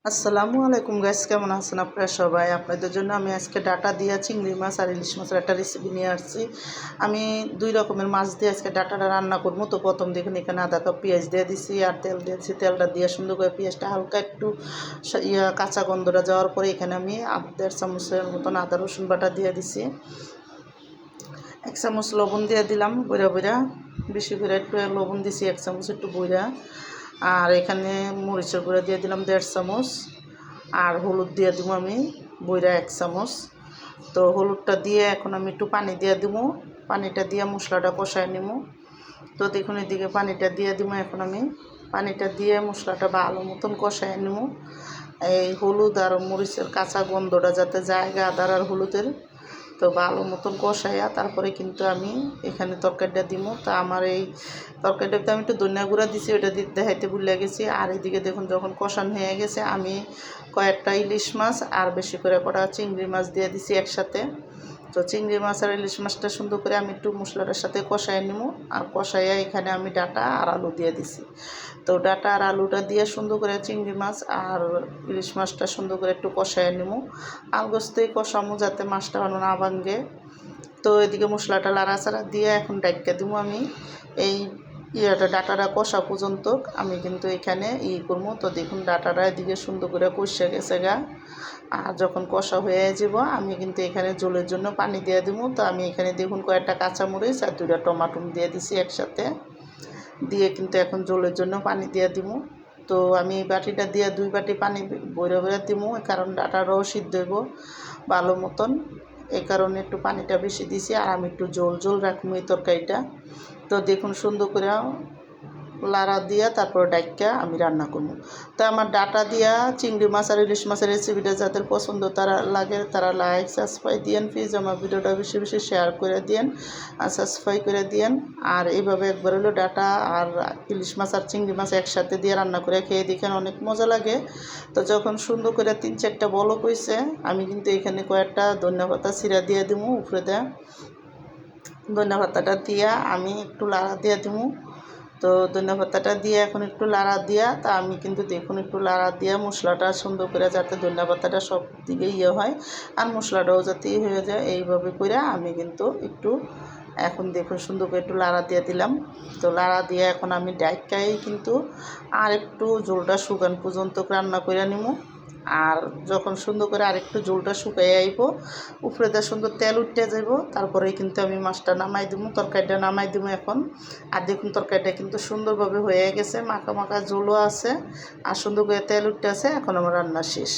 আসসালামু আলাইকুম গাইস, কেমন আছেন আপনারা সবাই? আপনাদের জন্য আমি আজকে ডাটা দিয়ে চিংড়ি মাছ আর ইলিশ মাছের একটা রেসিপি নিয়ে আসছি। আমি দুই রকমের মাছ দিয়ে আজকে ডাটাটা রান্না করবো। তো প্রথম দেখুন এখানে আধা কাপ পেঁয়াজ দিয়ে দিছি আর তেল দিয়েছি। তেলটা দিয়ে সুন্দর করে পেঁয়াজটা হালকা একটু কাঁচা গন্ধটা যাওয়ার পরে এখানে আমি 1.5 চামচের মতন আদা রসুন বাটা দিয়ে দিছি। 1 চামচ লবণ দিয়ে দিলাম বইরা বইরা, বেশি করে একটু লবণ দিছি 1 চামচ একটু বইরা। আর এখানে মরিচের গুঁড়া দিয়ে দিলাম 1.5 চামচ, আর হলুদ দিয়ে দিব আমি বইরা 1 চামচ। তো হলুদটা দিয়ে এখন আমি একটু পানি দিয়ে দিব, পানিটা দিয়ে মশলাটা কষায় নিব। তো দেখুন এদিকে পানিটা দিয়ে দিব, এখন আমি পানিটা দিয়ে মশলাটা ভালো মতন কষায় নিব। এই হলুদ আর মরিচের কাঁচা গন্ধটা যাতে জায়গা আদার আর হলুদের, তো ভালো মতন কষাইয়া তারপরে কিন্তু আমি এখানে তরকারিটা দিব। তা আমার এই তরকারিটাতে আমি একটু ধনিয়া গুঁড়া দিছি, ওটা দেখাইতে ভুলে গেছি। আর এদিকে দেখুন যখন কষানো হয়ে গেছে আমি কয়েকটা ইলিশ মাছ আর বেশি করে কটা চিংড়ি মাছ দিয়ে দিছি একসাথে। তো চিংড়ি মাছ আর ইলিশ মাছটা সুন্দর করে আমি একটু মশলাটার সাথে কষাই নিব। আর কষাইয়া এখানে আমি ডাটা আর আলু দিয়ে দিছি। তো ডাটা আর আলুটা দিয়ে সুন্দর করে চিংড়ি মাছ আর ইলিশ মাছটা সুন্দর করে একটু কষাই নিব। আলগোস্তেই কষামো যাতে মাছটা না ভাঙে। তো এদিকে মশলাটা লাড়াচাড়া দিয়ে এখন ডাইকা দিব আমি এই ডাটাটা কষা পর্যন্ত। আমি কিন্তু এখানে করবো। তো দেখুন ডাটাটা এদিকে সুন্দর করে কষে গেছে গা। আর যখন কষা হয়ে যাব আমি কিন্তু এখানে ঝোলের জন্য পানি দিয়ে দেবো। তো আমি এখানে দেখুন কয়েকটা কাঁচামরিচ আর 2টা টমাটো দিয়ে দিছি একসাথে, দিয়ে কিন্তু এখন ঝোলের জন্য পানি দিয়ে দিব। তো আমি বাটিটা দিয়ে 2 বাটি পানি বইরা বইরা দিব, কারণ ডাটাটাও সিদ্ধ হইব ভালো মতন। এই কারণে একটু পানিটা বেশি দিছি। আর আমি একটু ঝোল ঝোল রাখবো এই তরকারিটা। তো দেখুন সুন্দর করে লাড়া দিয়া তারপর ডাইকা আমি রান্না করবো। তো আমার ডাটা দিয়া চিংড়ি মাছ আর ইলিশ মাছের রেসিপিটা যাদের পছন্দ তারা তারা লাইক সাবস্ক্রাইব দিয়েন। প্লিজ আমার ভিডিওটা বেশি বেশি শেয়ার করে দিয়েন আর সাবস্ক্রাইব করে দিয়েন। আর এইভাবে একবার হলো ডাটা আর ইলিশ মাছ আর চিংড়ি মাছ একসাথে দিয়ে রান্না করে খেয়ে দেখেন, অনেক মজা লাগে। তো যখন সুন্দর করে 3-4টা বলক হইছে আমি কিন্তু এখানে কয়েকটা ধনিয়া পাতা ছিঁড়া দিয়ে দিব উপরে দেয়া। ধনিয়া পাতাটা দিয়া আমি একটু লাড়া দিয়ে দিব। তো ধনিয়া পাতাটা দিয়ে এখন একটু লাড়া দিয়া, তা আমি কিন্তু দেখুন একটু লাড়া দিয়া মশলাটা সুন্দর করে যাতে ধনিয়া পাতাটা সব দিকে হয় আর মশলাটাও যাতে হয়ে যায়, এইভাবে করে আমি কিন্তু একটু এখন দেখুন সুন্দর করে একটু লাড়া দিয়ে দিলাম। তো লাড়া দিয়ে এখন আমি ডাইকাই কিন্তু আর একটু ঝোলটা শুকান পর্যন্ত রান্না করে নিব। আর যখন সুন্দর করে আরেকটু ঝোলটা শুকাই আইব, উপরে দিয়ে সুন্দর তেল উঠতে যাব, তারপরেই কিন্তু আমি মাছটা নামাই দিব, তরকারিটা নামাই দিব এখন। আর দেখুন তরকারিটা কিন্তু সুন্দরভাবে হয়ে গেছে, মাখা মাখা ঝোলও আছে আর সুন্দর করে তেল উঠতে আছে। এখন আমার রান্না শেষ।